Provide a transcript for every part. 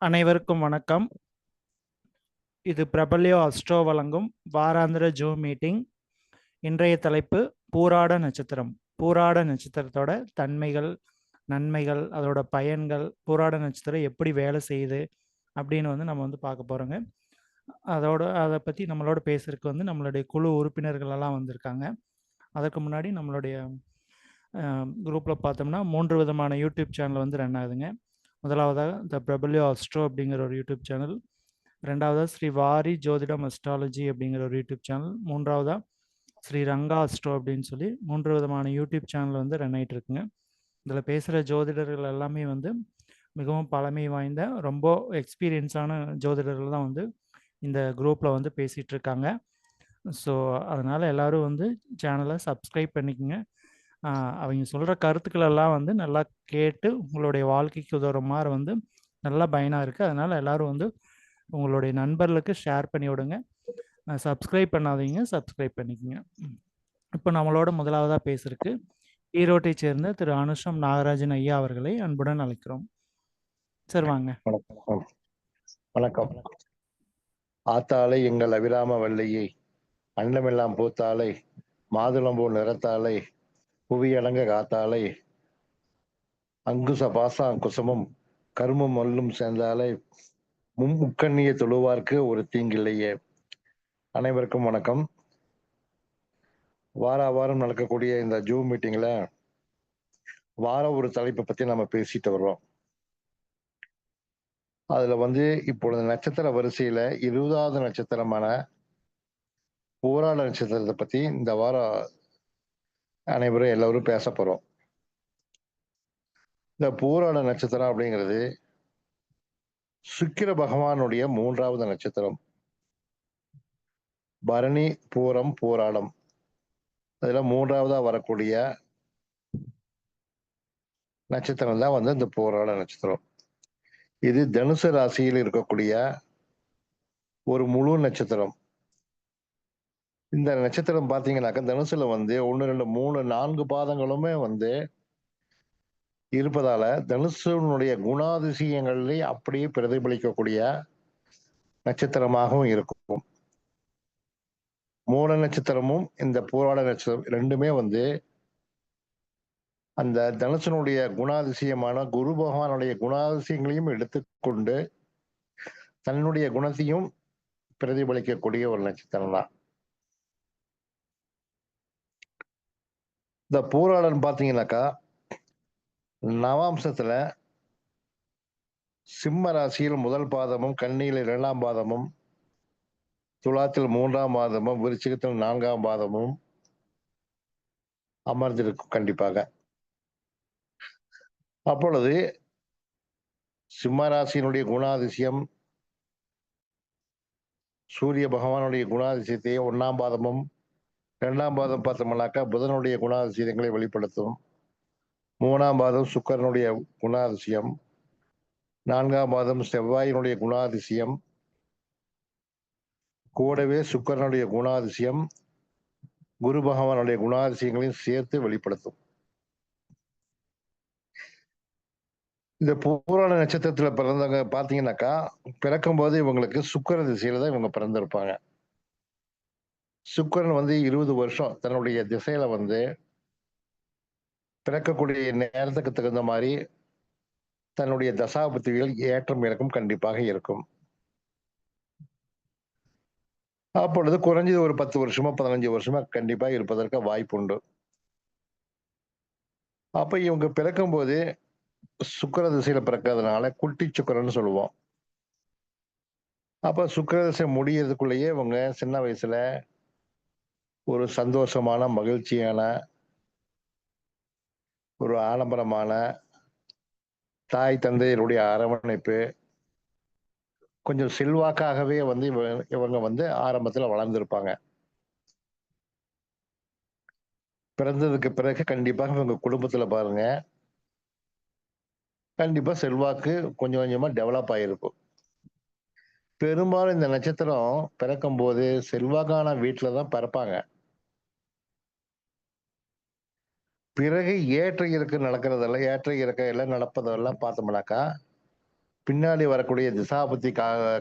அனைவருக்கும் வணக்கம். இது பிரபல்யோ அஸ்ட்ரோ வழங்கும் வாராந்திர ஜூம் மீட்டிங். இன்றைய தலைப்பு பூராட நட்சத்திரம். பூராட நட்சத்திரத்தோட தன்மைகள், நன்மைகள், அதோட பயன்கள், பூராட நட்சத்திரம் எப்படி வேலை செய்யுது அப்படின்னு நம்ம பார்க்க போகிறோங்க. அதை பற்றி நம்மளோட பேசுறதுக்கு நம்மளுடைய குழு உறுப்பினர்கள் எல்லாம் வந்திருக்காங்க. அதற்கு முன்னாடி நம்மளுடைய குரூப்பில் பார்த்தோம்னா 3 விதமான யூடியூப் சேனல் ரன் ஆகுதுங்க. முதலாவதாக த பிரபல்யோ அஸ்ட்ரோ அப்படிங்கிற ஒரு யூடியூப் சேனல், ரெண்டாவதாக ஸ்ரீ வாரி ஜோதிடம் அஸ்ட்ராலஜி அப்படிங்கிற ஒரு யூடியூப் சேனல், மூன்றாவதாக ஸ்ரீ ரங்கா அஸ்ட்ரோ அப்படின்னு சொல்லி 3 விதமான யூடியூப் சேனல் ரன் ஆகிட்டு இருக்குங்க. இதில் பேசுகிற ஜோதிடர்கள் எல்லாமே மிகவும் பழமை வாய்ந்த ரொம்ப எக்ஸ்பீரியன்ஸான ஜோதிடர்கள் தான் இந்த குரூப்பில் பேசிகிட்டு இருக்காங்க. ஸோ அதனால் எல்லோரும் சேனலை சப்ஸ்கிரைப் பண்ணிக்கோங்க. அவங்க சொல்கிற கருத்துக்கள் எல்லாம் நல்லா கேட்டு உங்களுடைய வாழ்க்கைக்கு உதவுற மாதிரி நல்லா பயனாக இருக்குது. அதனால் எல்லோரும் உங்களுடைய நண்பர்களுக்கு ஷேர் பண்ணி விடுங்க. சப்ஸ்கிரைப் பண்ணாதீங்க, சப்ஸ்கிரைப் பண்ணிக்கோங்க. இப்போ நம்மளோட முதலாவதாக பேசுறதுக்கு ஈரோட்டை சேர்ந்த திரு அனுஷம் நாகராஜன் ஐயா அவர்களை அன்புடன் அழைக்கிறோம். சார் வாங்க. வணக்கம். ஆத்தாலை எங்கள் அபிராம வல்லையை, அண்டமெல்லாம் பூத்தாலை, மாதுளம்பூ நிறத்தாலை, புவியடங்க காத்தாலை, அங்குச பாசம் குசமும் கருமும் மல்லும் சேர்ந்தாலை, முக்கண்ணிய தொழுவார்க்கு ஒரு தீங்கில்லையே. அனைவருக்கும் வணக்கம். வாரம் நடக்கக்கூடிய இந்த ஜூம் மீட்டிங்ல ஒரு தலைப்பை பத்தி நம்ம பேசிட்டு வர்றோம். அதுல இப்பொழுது நட்சத்திர வரிசையில 20வது நட்சத்திரமான பூராட நட்சத்திரத்தை பத்தி இந்த வாரம் எல்லாரும் பேச போறோம். இந்த பூராட நட்சத்திரம் அப்படிங்கிறது சுக்கிர பகவானுடைய 3வது நட்சத்திரம். பரணி, பூரம், பூராடம், அதுல 3வதா வரக்கூடிய நட்சத்திரம் தான் இந்த பூராட நட்சத்திரம். இது தனுசு ராசியில் இருக்கக்கூடிய ஒரு முழு நட்சத்திரம். இந்த நட்சத்திரம் பாத்தீங்கன்னாக்க தனுசுல 1, 2, 3, 4 பாதங்களுமே இருப்பதால தனுசுனுடைய குணாதிசயங்களை அப்படியே பிரதிபலிக்கக்கூடிய நட்சத்திரமாகவும் இருக்கும். மூல நட்சத்திரமும் இந்த பூராட நட்சத்திரம் ரெண்டுமே அந்த தனுசனுடைய குணாதிசயமான குரு பகவானுடைய குணாதிசயங்களையும் எடுத்துக்கொண்டு தன்னுடைய குணத்தையும் பிரதிபலிக்கக்கூடிய ஒரு நட்சத்திரம் தான். இந்த பூராடன் பாத்தீங்கன்னாக்கா நவாம்சத்துல சிம்ம ராசியில் முதல் பாதமும், கன்னியில் 2ஆம் பாதமும், துலாத்தில் 3ஆம் பாதமும், விருச்சிகத்தில் 4ஆம் பாதமும் அமர்ந்திருக்கும். கண்டிப்பாக அப்பொழுது சிம்ம ராசியினுடைய குணாதிசயம் சூரிய பகவானுடைய குணாதிசயத்தை 1ஆம் பாதமும், 2ஆம் பாதம் பார்த்தோம்னாக்கா புதனுடைய குணாதிசயங்களை வெளிப்படுத்தும். 3ஆம் பாதம் சுக்கிரனுடைய குணாதிசயம், 4ஆம் பாதம் செவ்வாயினுடைய குணாதிசயம், கூடவே சுக்கிரனுடைய குணாதிசயம் குரு பகவானுடைய குணாதிசயங்களையும் சேர்த்து வெளிப்படுத்தும். இந்த பூராட நட்சத்திரத்துல பிறந்தவங்க பாத்தீங்கன்னாக்கா பிறக்கும் போது இவங்களுக்கு சுக்கிர திசையில தான் இவங்க பிறந்திருப்பாங்க. சுக்கிரன் 20 வருஷம் தன்னுடைய திசையில பிறக்கக்கூடிய நேரத்துக்கு தகுந்த மாதிரி தன்னுடைய தசாபுத்திகள் ஏற்றம் இறக்கம் கண்டிப்பாக இருக்கும். அப்பொழுது குறைஞ்சது ஒரு 10 வருஷமா 15 வருஷமா கண்டிப்பா இருப்பதற்கு வாய்ப்பு உண்டு. அப்ப இவங்க பிறக்கும் போது சுக்கிர திசையில பிறக்கிறதுனால குட்டி சுக்கிரன்னு சொல்லுவோம். அப்ப சுக்கிர திசை முடியறதுக்குள்ளேயே இவங்க சின்ன வயசுல ஒரு சந்தோஷமான, மகிழ்ச்சியான, ஒரு ஆடம்பரமான தாய் தந்தையருடைய அரவணைப்பு, கொஞ்சம் செல்வாக்காகவே இவங்க ஆரம்பத்துல வளர்ந்திருப்பாங்க. பிறந்ததுக்கு பிறகு கண்டிப்பாக இவங்க குடும்பத்துல பாருங்க கண்டிப்பா செல்வாக்கு கொஞ்சம் கொஞ்சமா டெவலப் ஆயிருக்கும். பெரும்பாலும் இந்த நட்சத்திரம் பிறக்கும் போது செல்வாக்கான வீட்டுலதான் பிறப்பாங்க. பிறகு ஏற்ற இறக்கம் நடக்கிறதெல்லாம் ஏற்ற இறக்கம் எல்லாம் நடப்பதெல்லாம் பார்த்தோம்னாக்கா பின்னாடி வரக்கூடிய திசாபுத்தி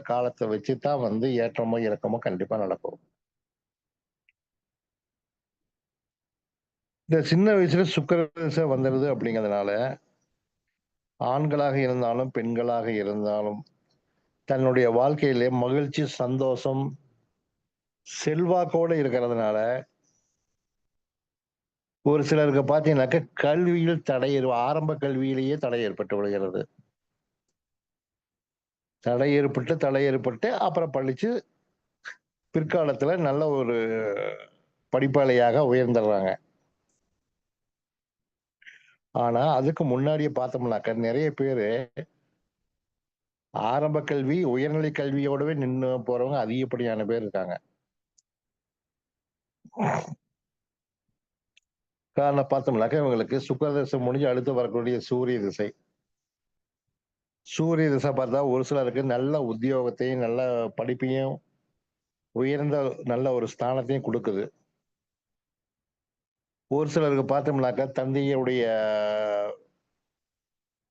காலத்தை வச்சு தான் வந்து ஏற்றமோ இறக்கமோ கண்டிப்பா நடக்கும். இந்த சின்ன வயசுல சுக்கிர திசை வந்துடுது அப்படிங்கிறதுனால ஆண்களாக இருந்தாலும் பெண்களாக இருந்தாலும் தன்னுடைய வாழ்க்கையிலே மகிழ்ச்சி சந்தோஷம் செல்வாக்கோட இருக்கிறதுனால ஒரு சிலருக்கு பார்த்தீங்கன்னாக்க கல்வியில் ஆரம்ப கல்வியிலேயே தடை ஏற்பட்டு விடுகிறது. தடை ஏற்பட்டு அப்புறம் படிச்சு பிற்காலத்துல நல்ல ஒரு படிப்பாளியாக உயர்ந்துடுறாங்க. ஆனா அதுக்கு முன்னாடியே பார்த்தோம்னாக்க நிறைய பேரு ஆரம்ப கல்வி உயர்நிலை கல்வியோடவே நின்று போறவங்க அதிகப்படியான பேர் இருக்காங்க. காரணம் பார்த்தோம்னாக்க இவங்களுக்கு சுக்கிர திசை முடிஞ்சு அடுத்து வரக்கூடிய சூரிய திசை. சூரிய திசை பார்த்தா ஒரு சிலருக்கு நல்ல உத்தியோகத்தையும் நல்ல படிப்பையும் உயர்ந்த நல்ல ஒரு ஸ்தானத்தையும் கொடுக்குது. ஒரு சிலருக்கு பார்த்தோம்னாக்கா தந்தையுடைய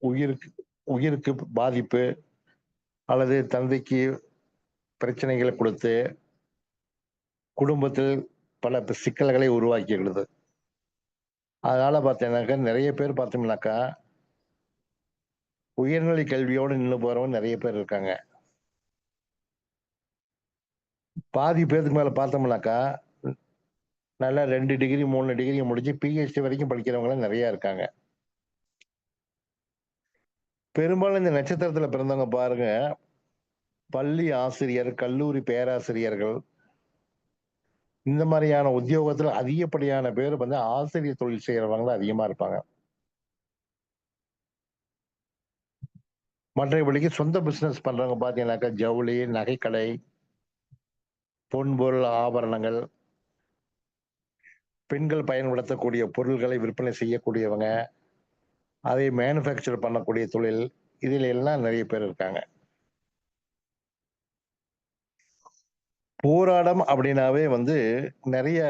உயிருக்கு உயிருக்கு பாதிப்பு அல்லது தந்தைக்கு பிரச்சனைகளை கொடுத்து குடும்பத்தில் பல சிக்கல்களை உருவாக்கிடுது. அதனால பார்த்தீங்கன்னாக்கா நிறைய பேர் பார்த்தோம்னாக்கா உயர்நிலை கல்வியோடு நின்று போறவங்க நிறைய பேர் இருக்காங்க. பாதி பேருக்கு மேல பார்த்தோம்னாக்கா நல்லா 2 டிகிரி 3 டிகிரி முடிச்சு பிஹெச்டி வரைக்கும் படிக்கிறவங்க நிறைய இருக்காங்க. பெரும்பாலும் இந்த நட்சத்திரத்துல பிறந்தவங்க பாருங்க பள்ளி ஆசிரியர் கல்லூரி பேராசிரியர்கள் இந்த மாதிரியான உத்தியோகத்துல அதிகப்படியான பேர் வந்து ஆசிரியர் தொழில் செய்யறவங்க அதிகமா இருப்பாங்க. மற்றபடிக்கு சொந்த பிசினஸ் பண்றவங்க பாத்தீங்கன்னாக்கா ஜவுளி நகைக்கடை பொன்பொருள் ஆபரணங்கள் பெண்கள் பயன்படுத்தக்கூடிய பொருள்களை விற்பனை செய்யக்கூடியவங்க அதை மேனுஃபேக்சர் பண்ணக்கூடிய தொழில் இதுல எல்லாம் நிறைய பேர் இருக்காங்க. போராடம் அப்படின்னாவே வந்து நிறைய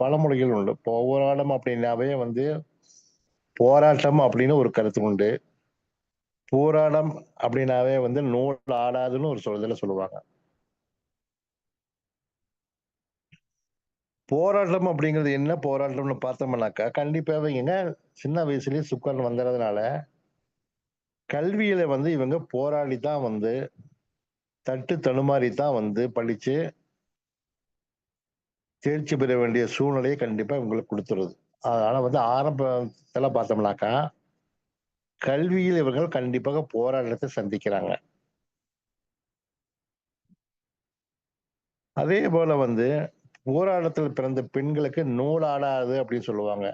பழமொழிகள் உண்டு. போராடம் அப்படின்னாவே வந்து போராட்டம் அப்படின்னு ஒரு கருத்து உண்டு. போராடம் அப்படின்னாவே வந்து நூல் ஆடாதுன்னு ஒரு சொல்லுதல சொல்லுவாங்க. போராட்டம் அப்படிங்கிறது என்ன போராட்டம்னு பார்த்தோம்னாக்கா கண்டிப்பாவே சின்ன வயசுலயே சுக்கரன் வந்துறதுனால கல்வியில வந்து இவங்க போராடி தான் வந்து தட்டு தடுமாறி தான் வந்து படிச்சு தேர்ச்சி பெற வேண்டிய சூழ்நிலையை கண்டிப்பா இவங்களுக்கு கொடுத்துருது. அதனால வந்து ஆரம்பத்துல பார்த்தோம்னாக்கா கல்வியில் இவர்கள் கண்டிப்பாக போராட்டத்தை சந்திக்கிறாங்க. அதே போல வந்து போராட்டத்தில் பிறந்த பெண்களுக்கு நூலாடாது அப்படின்னு சொல்லுவாங்க.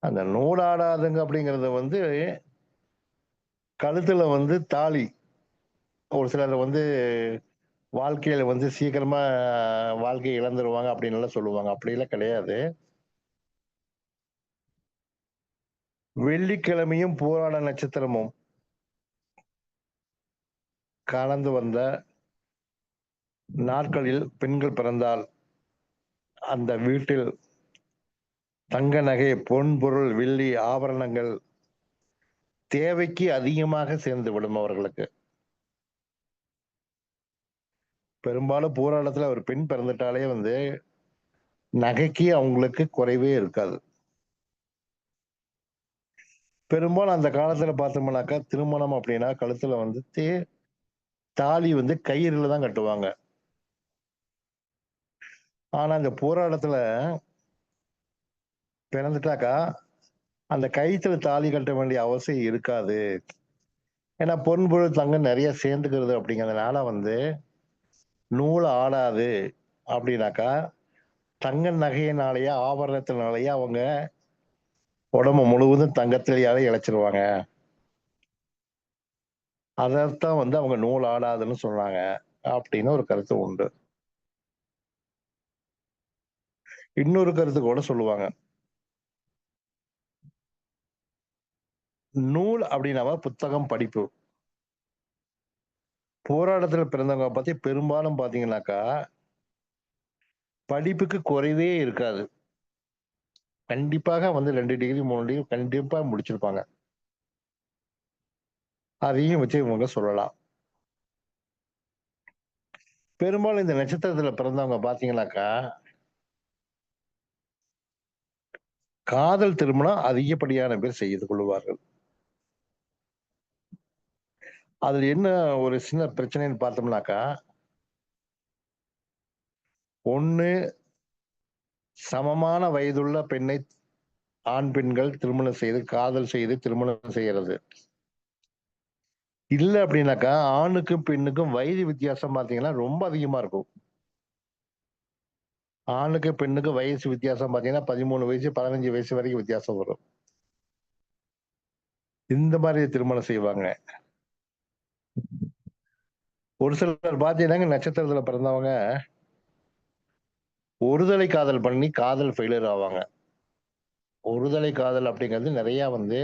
அந்த நூலாடாதுங்க அப்படிங்கறது வந்து கழுத்துல வந்து தாலி ஒரு சிலர் வந்து வாழ்க்கையில வந்து சீக்கிரமா வாழ்க்கையை இழந்துருவாங்க அப்படின்னு எல்லாம் சொல்லுவாங்க. அப்படியெல்லாம் கிடையாது. வெள்ளிக்கிழமையும் போராட நட்சத்திரமும் கலந்து வந்த நாட்களில் பெண்கள் பிறந்தால் அந்த வீட்டில் தங்க நகை பொன் பொருள் வெள்ளி ஆபரணங்கள் தேவைக்கு அதிகமாக சேர்ந்து விடும் அவர்களுக்கு. பெரும்பாலும் போராட்டத்துல ஒரு பெண் பிறந்துட்டாலே வந்து நகைக்கு அவங்களுக்கு குறைவே இருக்காது. பெரும்பாலும் அந்த காலத்துல பார்த்தோம்னாக்கா திருமணம் அப்படின்னா கழுத்துல வந்து தாலி வந்து கயிறுல தான் கட்டுவாங்க. ஆனா இந்த போராட்டத்துல பிறந்துட்டாக்கா அந்த கயித்துல தாலி கட்ட வேண்டிய அவசியம் இருக்காது. ஏன்னா பொன் பொருள் தங்கம் நிறைய சேர்ந்துக்கிறது அப்படிங்கிறதுனால வந்து நூல் ஆடாது அப்படின்னாக்கா தங்க நகையினாலேயே ஆபரணத்தினாலேயே அவங்க உடம்பு முழுவதும் தங்கத்திலேயாவே இழைச்சிருவாங்க. அதைத்தான் வந்து அவங்க நூல் ஆடாதுன்னு சொல்றாங்க அப்படின்னு ஒரு கருத்து உண்டு. இன்னொரு கருத்து கூட சொல்லுவாங்க. நூல் அப்படின்னாவா புத்தகம் படிப்பு. போராட்டத்துல பிறந்தவங்க பத்தி பெரும்பாலும் பாத்தீங்கன்னாக்கா படிப்புக்கு குறைவே இருக்காது. கண்டிப்பாக வந்து 2 டிகிரி 3 டிகிரி கண்டிப்பா முடிச்சிருப்பாங்க. அதையும் வச்சு இவங்க சொல்லலாம். பெரும்பாலும் இந்த நட்சத்திரத்துல பிறந்தவங்க பாத்தீங்கன்னாக்கா, காதல் திருமணம் அதிகப்படியான பேர் செய்து கொள்வார்கள். அதுல என்ன ஒரு சின்ன பிரச்சனைன்னு பார்த்தோம்னாக்கா, ஒண்ணு சமமான வயதுள்ள பெண்ணை ஆண், பெண்கள் திருமணம் செய்து காதல் செய்து திருமணம் செய்யறது. இல்ல அப்படின்னாக்கா, ஆணுக்கும், பெண்ணுக்கும் வயது வித்தியாசம் பார்த்தீங்கன்னா, ரொம்ப அதிகமா இருக்கும். ஆணுக்கு, பெண்ணுக்கு வயசு வித்தியாசம் பார்த்தீங்கன்னா, 13 வயசு, 15 வயசு வரைக்கும் வித்தியாசம் வரும். இந்த மாரி திருமணம் செய்வாங்க. ஒரு சிலர் பார்த்தீங்கன்னாங்க, நட்சத்திரத்துல பிறந்தவங்க, ஒருதலை காதல் பண்ணி காதல் ஃபெயிலியர் ஆவாங்க. ஒருதலை காதல் அப்படிங்கிறது நெறையா வந்து,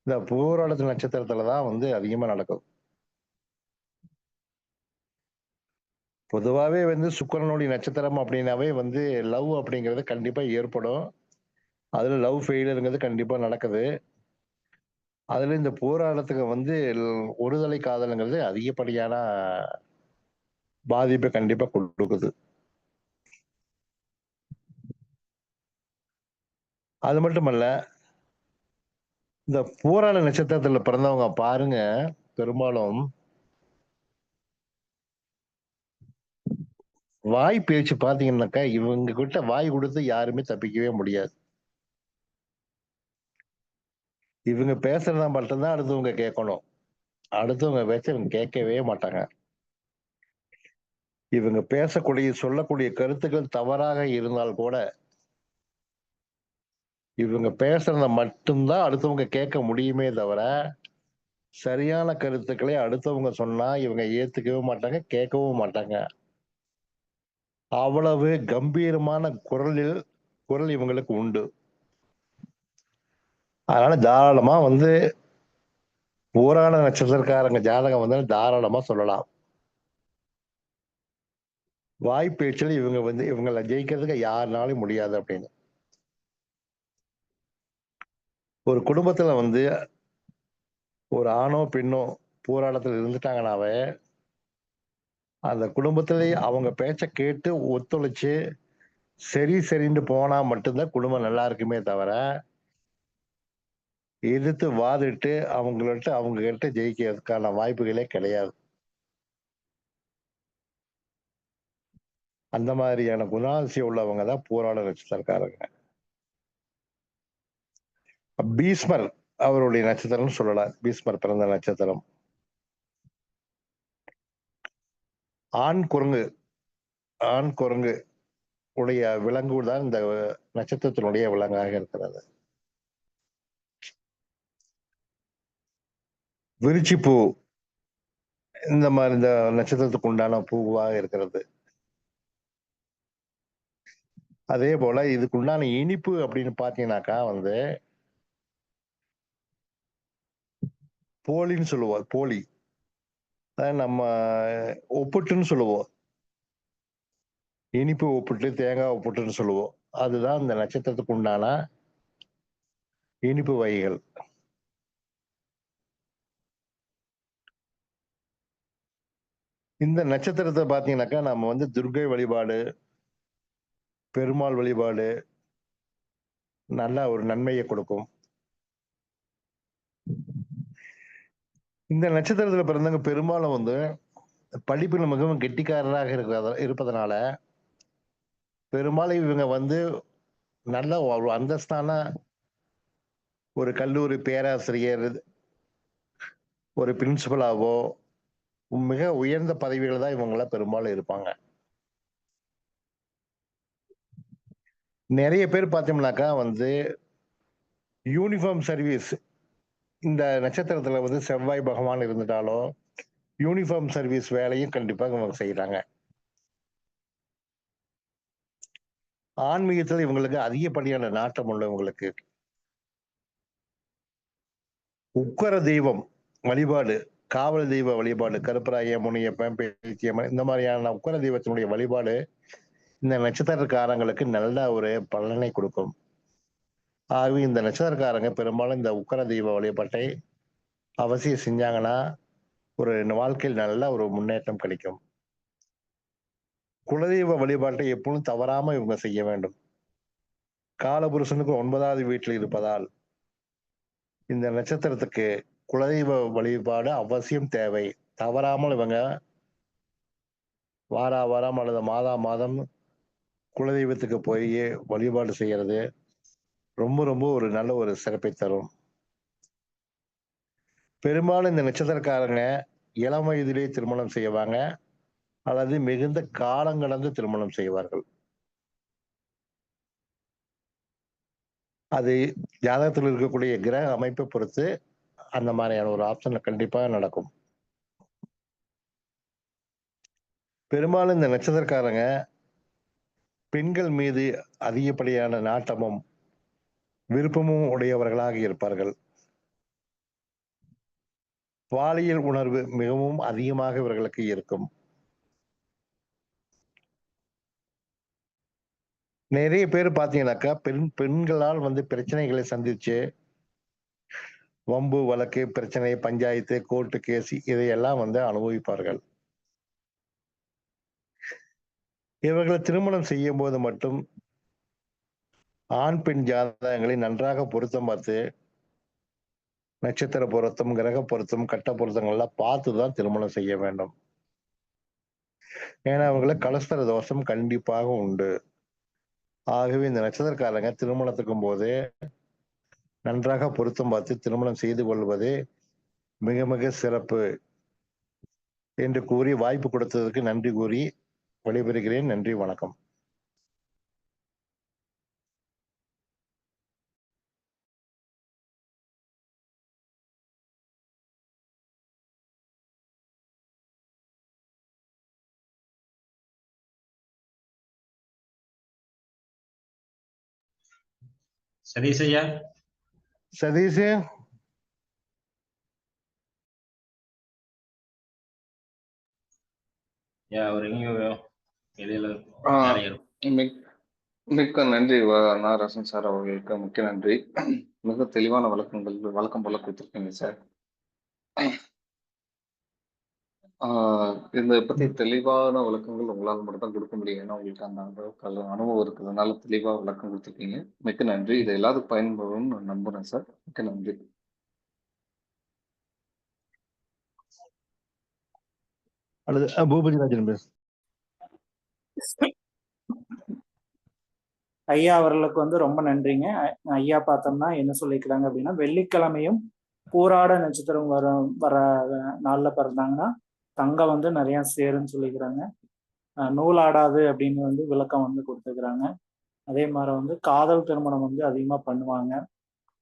இந்த பூராடத்து நட்சத்திரத்துல தான் வந்து அதிகமா நடக்கும். பொதுவாவே வந்து சுக்கிரனுடைய நட்சத்திரம் அப்படின்னாவே வந்து லவ் அப்படிங்கிறது கண்டிப்பா ஏற்படும். அதுல லவ் ஃபெயிலியர்ங்கிறது கண்டிப்பா நடக்குது. அதுல இந்த போராட்டத்துக்கு வந்து ஒருதலை காதல்ங்கிறது அதிகப்படியான பாதிப்பை கண்டிப்பா குடுக்குது. அது மட்டுமல்ல, இந்த பூராட நட்சத்திரத்துல பிறந்தவங்க பாருங்க, பெரும்பாலும் வாய் பேச்சு பார்த்தீங்கன்னாக்கா, இவங்க கிட்ட வாய் குடுத்து யாருமே தப்பிக்கவே முடியாது. இவங்க பேசுறத மட்டும் தான் அடுத்தவங்க கேட்கணும். அடுத்தவங்க பேச்ச இவங்க கேட்கவே மாட்டாங்க. இவங்க பேசக்கூடிய, சொல்லக்கூடிய கருத்துக்கள் தவறாக இருந்தால் கூட, இவங்க பேசுறத மட்டும் தான் அடுத்தவங்க கேட்க முடியுமே தவிர, சரியான கருத்துக்களை அடுத்தவங்க சொன்னா இவங்க ஏத்துக்கவே மாட்டாங்க, கேட்கவும் மாட்டாங்க. அவ்வளவு கம்பீரமான குரல் இவங்களுக்கு உண்டு. அதனால தாராளமா வந்து போராட நட்சத்திரக்காரங்க ஜாதகம் வந்து தாராளமா சொல்லலாம். வாய் பேச்சுல இவங்க வந்து இவங்கள ஜெயிக்கிறதுக்கு யாருனாலும் முடியாது அப்படின்னு. ஒரு குடும்பத்துல வந்து ஒரு ஆணோ, பெண்ணோ போராட்டத்துல இருந்துட்டாங்கனாவே, அந்த குடும்பத்திலேயே அவங்க பேச்ச கேட்டு ஒத்துழைச்சு, சரின்னு போனா மட்டும் தான் குடும்பம் நல்லா இருக்குமே தவிர, எதிர்த்து வாதிட்டு அவங்க கிட்ட ஜெயிக்கிறதுக்கான வாய்ப்புகளே கிடையாது. அந்த மாதிரியான குணாதிசயம் உள்ளவங்க தான் போராட நட்சத்திரக்காரங்க. பீஸ்மர் அவருடைய நட்சத்திரம்னு சொல்லலாம். பீஸ்மர் பிறந்த நட்சத்திரம். ஆண் குரங்கு ஆண் குரங்கு உடைய விலங்கு தான் இந்த நட்சத்திரத்தினுடைய விலங்காக இருக்கிறது. விருச்சிப்பூ இந்த மாதிரி இந்த நட்சத்திரத்துக்கு உண்டான பூவாக இருக்கிறது. அதே போல இதுக்கு உண்டான இனிப்பு அப்படின்னு பார்த்தீங்கன்னாக்கா வந்து போலின்னு சொல்லுவோம். போலி. அதாவது நம்ம ஒப்புட்டுன்னு சொல்லுவோம். இனிப்பு ஒப்புட்டு, தேங்காய் ஒப்புட்டுன்னு சொல்லுவோம். அதுதான் இந்த நட்சத்திரத்துக்கு உண்டான இனிப்பு வகைகள். இந்த நட்சத்திரத்த பார்த்தீங்கன்னாக்கா, நம்ம வந்து துர்க்கை வழிபாடு, பெருமாள் வழிபாடு நல்ல ஒரு நன்மைய கொடுக்கும். இந்த நட்சத்திரத்துல பிறந்தவங்க பெரும்பாலும் வந்து படிப்பில மிகவும் கெட்டிக்காரராக இருப்பதனால, பெரும்பாலும் இவங்க வந்து நல்ல ஒரு அந்தஸ்தான ஒரு கல்லூரி பேராசிரியர், ஒரு பிரின்சிபலாவோ, மிக உயர்ந்த பதவியில தான் இவங்கலாம் பெரும்பாலும் இருப்பாங்க. நெறைய பேர் பார்த்தோம்னாக்கா வந்து யூனிஃபார்ம் சர்வீஸ் இந்த நட்சத்திரத்துல வந்து செவ்வாய் பகவான் இருந்துட்டாலோ, யூனிஃபார்ம் சர்வீஸ் வேலையும் கண்டிப்பா இவங்க செய்றாங்க. ஆன்மீகத்துல இவங்களுக்கு அதிகப்படியான நாட்டம் உள்ளவங்களுக்கு. உக்கர தெய்வம் வழிபாடு, காவல் தெய்வ வழிபாடு, கருப்பராயன், முனியப்பன், பேச்சியம்மன் இந்த மாதிரியான உக்கர தெய்வத்தினுடைய வழிபாடு இந்த நட்சத்திரக்காரங்களுக்கு நல்ல ஒரு பலனை கொடுக்கும். ஆகவே இந்த நட்சத்திரக்காரங்க பெரும்பாலும் இந்த உக்கர தெய்வ வழிபாட்டை அவசியம் செஞ்சாங்கன்னா ஒரு வாழ்க்கையில் நல்ல ஒரு முன்னேற்றம் கிடைக்கும். குலதெய்வ வழிபாட்டை எப்பொழுதும் தவறாம இவங்க செய்ய வேண்டும். காலபுருஷனுக்கு 9வது வீட்டில் இருப்பதால் இந்த நட்சத்திரத்துக்கு குலதெய்வ வழிபாடு அவசியம் தேவை. தவறாமல் இவங்க வாரம் அல்லது மாதம் குலதெய்வத்துக்கு போய் வழிபாடு செய்யறது ரொம்ப ரொம்ப ஒரு நல்ல ஒரு சிறப்பை தரும். பெரும்பாலும் இந்த நட்சத்திரக்காரங்க இளம் வயதிலேயே திருமணம் செய்வாங்க அல்லது மிகுந்த காலம் கடந்து திருமணம் செய்வார்கள். அது ஜாதகத்தில் இருக்கக்கூடிய கிரக அமைப்பை பொறுத்து அந்த மாதிரியான ஒரு ஆப்ஷன் கண்டிப்பாக நடக்கும். பெரும்பாலும் இந்த நட்சத்திரக்காரங்க பெண்கள் மீது அதிகப்படியான நாட்டமும் விருப்பமும் உடையவர்களாக இருப்பார்கள். பாலியல் உணர்வு மிகவும் அதிகமாக இவர்களுக்கு இருக்கும். நிறைய பேர் பாத்தீங்கன்னாக்கா பெண்களால் பிரச்சனைகளை சந்திச்சு வம்பு வழக்கு பிரச்சனை பஞ்சாயத்து கோர்ட்டு கேஸ் இதையெல்லாம் அனுபவிப்பார்கள். இவர்களை திருமணம் செய்யும் போது மட்டும் ஆண் பெண் ஜாதகங்களை நன்றாக பொருத்தம் பார்த்து நட்சத்திர பொருத்தம் கிரக பொருத்தம் கட்ட பொருத்தங்கள்லாம் பார்த்துதான் திருமணம் செய்ய வேண்டும். ஏன்னா அவங்களுக்கு கலஸ்தர தோஷம் கண்டிப்பாக உண்டு. ஆகவே இந்த நட்சத்திரக்காரங்க திருமணத்துக்கும் போது நன்றாக பொருத்தம் பார்த்து திருமணம் செய்து கொள்வது மிக மிக சிறப்பு என்று கூறி வாய்ப்பு கொடுத்ததற்கு நன்றி கூறி விடைபெறுகிறேன். நன்றி, வணக்கம். சதீஷ் ஐயா. சதீஷ் அவர் எங்கேயோ இடையில மிக்க நன்றி நாகராசன் சார் அவர்களுக்கு மிக்க நன்றி. மிக தெளிவான விளக்கங்கள் வழக்கம் போல கொடுத்துருக்கீங்க சார். இதை பத்தி தெளிவான விளக்கங்கள் உங்களால் மட்டும் தான் கொடுக்க முடியும். ஏன்னா உங்களுக்கு அந்த அனுபவம் இருக்கிறதுனால தெளிவா விளக்கம் கொடுத்துருக்கீங்க. மிக்க நன்றி. இதை எல்லாத்துக்கும் பயன்படும் நான் நம்புறேன் சார். மிக்க நன்றி. அல்லது பூபதிராஜன் பேச. ஐயா அவர்களுக்கு ரொம்ப நன்றிங்க. ஐயா பார்த்தோம்னா என்ன சொல்லிக்கிறாங்க அப்படின்னா, வெள்ளிக்கிழமையும் பூராட நட்சத்திரம் வர நாள்ல பிறந்தாங்கன்னா தங்கம் நிறைய சேருன்னு சொல்லிக்கிறாங்க. நூலாடாது அப்படின்னு விளக்கம் கொடுத்துக்கிறாங்க. அதே மாதிரி காதல் திருமணம் அதிகமா பண்ணுவாங்க.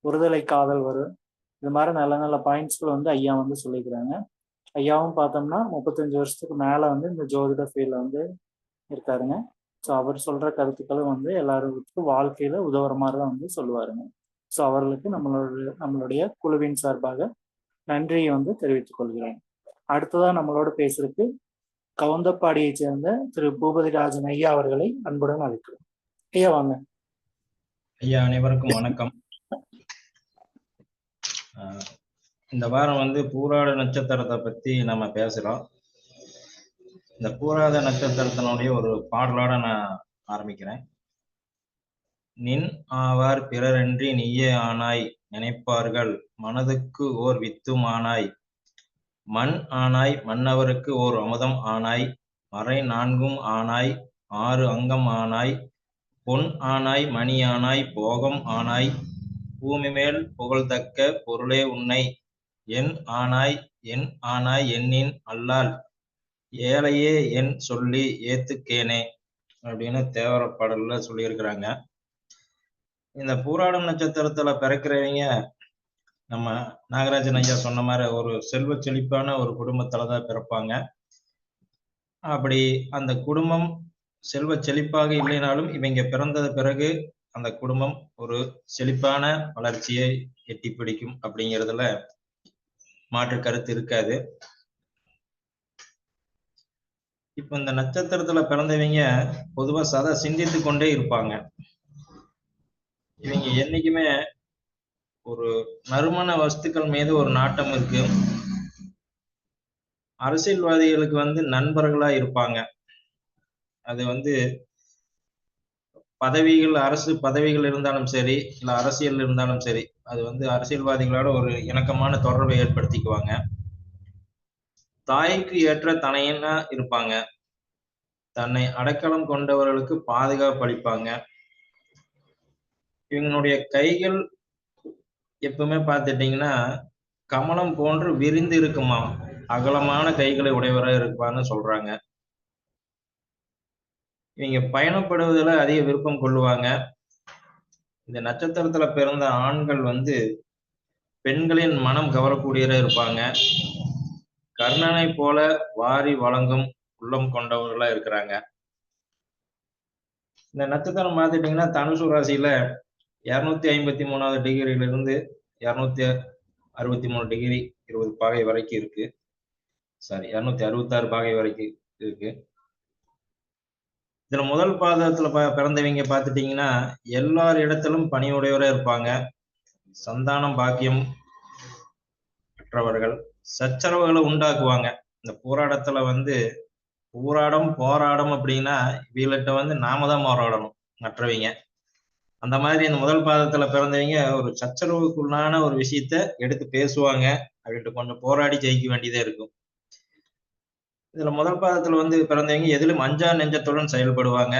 ஒருதலை காதல் வரும். இது மாதிரி நல்ல நல்ல பாயிண்ட்ஸ்கள் ஐயா சொல்லிக்கிறாங்க. ஐயாவும் பார்த்தோம்னா 35 வருஷத்துக்கு மேல இந்த ஜோதிட ஃபீல்ட்ல இருக்காருங்க. ஸோ அவர் சொல்ற கருத்துக்களும் எல்லாருக்கும் வாழ்க்கையில உதவுற மாதிரி தான் சொல்லுவாருங்க. ஸோ அவர்களுக்கு நம்மளுடைய குழுவின் சார்பாக நன்றியை தெரிவித்துக் கொள்கிறேன். அடுத்ததா நம்மளோட பேசுறதுக்கு கவுந்தப்பாடியை சேர்ந்த திரு பூபதிராஜன் ஐயா அவர்களை அன்புடன் அழைக்கிறோம். ஐயா வாங்க. ஐயா அனைவருக்கும் வணக்கம். இந்த வாரம் பூராட நட்சத்திரத்தை பத்தி நம்ம பேசுறோம். இந்த பூராட நட்சத்திரத்தினுடைய ஒரு பாடலோட நான் ஆரம்பிக்கிறேன். நின் ஆவார் பிறரன்றி நீயே ஆனாய் நினைப்பார்கள் மனதுக்கு ஓர் வித்தும் ஆனாய் மண் ஆனாய் மன்னவருக்கு ஓர் அமுதம் ஆனாய் மறை 4ம் ஆனாய் 6 அங்கம் ஆனாய் பொன் ஆனாய் மணி ஆனாய் போகம் ஆனாய் பூமி மேல் புகழ்தக்க பொருளே உன்னை என் ஆனாய் எண்ணின் அல்லால் ஏழையே என் சொல்லி ஏத்துக்கேனே அப்படின்னு தேவர பாடல்ல சொல்லியிருக்கிறாங்க. இந்த பூராடம் நட்சத்திரத்துல பிறக்கிறவங்க நம்ம நாகராஜன் ஐயா சொன்ன மாதிரி ஒரு செல்வ செழிப்பான ஒரு குடும்பத்துலதான் பிறப்பாங்க. அப்படி அந்த குடும்பம் செல்வ செழிப்பாக இல்லைனாலும் இவங்க பிறந்தது பிறகு அந்த குடும்பம் ஒரு செழிப்பான வளர்ச்சியை எட்டி பிடிக்கும் அப்படிங்கிறதுல மாற்று கருத்து இருக்காது. இப்ப இந்த நட்சத்திரத்துல பிறந்தவங்க பொதுவா சதா சிந்தித்து கொண்டே இருப்பாங்க. இவங்க என்னைக்குமே ஒரு நறுமண வஸ்துக்கள் மீது ஒரு நாட்டம் இருக்கு. அரசியல்வாதிகளுக்கு வந்து நண்பர்களா இருப்பாங்க. அது வந்து பதவிகள், அரசு பதவிகள் இருந்தாலும் சரி, இல்ல அரசியல் இருந்தாலும் சரி, அது வந்து அரசியல்வாதிகளோட ஒரு இணக்கமான தொடர்பை ஏற்படுத்திக்குவாங்க. தாய்க்கு ஏற்ற தனையனா இருப்பாங்க. தன்னை அடைக்கலம் கொண்டவர்களுக்கு பாதுகாப்பு அளிப்பாங்க. இவங்களுடைய கைகள் எப்பவுமே பார்த்துட்டீங்கன்னா கமலம் போன்று விரிந்து இருக்குமாம். அகலமான கைகளை உடையவராக இருப்பான்னு சொல்றாங்க. இவங்க பயணப்படுவதில் அதிக விருப்பம் கொள்ளுவாங்க. இந்த நட்சத்திரத்துல பிறந்த ஆண்கள் வந்து பெண்களின் மனம் கவரக்கூடியவராக இருப்பாங்க. கர்ணனை போல வாரி வழங்கும் உள்ளம் கொண்டவர்களா இருக்கிறாங்க. இந்த நட்சத்திரம் பார்த்துட்டீங்கன்னா தனுசு ராசியில 253வது டிகிரியிலிருந்து 263 டிகிரி 20 பாகை வரைக்கும் இருக்கு. சாரி, 266 பாகை வரைக்கும் இருக்கு. இதுல முதல் பாதத்துல பிறந்தவங்க பார்த்துட்டீங்கன்னா எல்லார் இடத்திலும் பணியுடையவரா இருப்பாங்க. சந்தானம் பாக்கியம் அற்றவர்கள், சச்சரவுகளை உண்டாக்குவாங்க. இந்த போராட்டத்துல வந்து போராடம் அப்படின்னா இவங்கள்ட்ட வந்து நாம தான் போராடணும் மற்றவங்க. அந்த மாதிரி இந்த முதல் பாதத்துல பிறந்தவங்க ஒரு சச்சரவுக்குள்ளான ஒரு விஷயத்த எடுத்து பேசுவாங்க. அவங்கள்ட்ட கொஞ்சம் போராடி ஜெயிக்க வேண்டியதே இருக்கும். இதுல முதல் பாதத்துல வந்து பிறந்தவங்க எதிலும் அஞ்சா நெஞ்சத்துடன் செயல்படுவாங்க.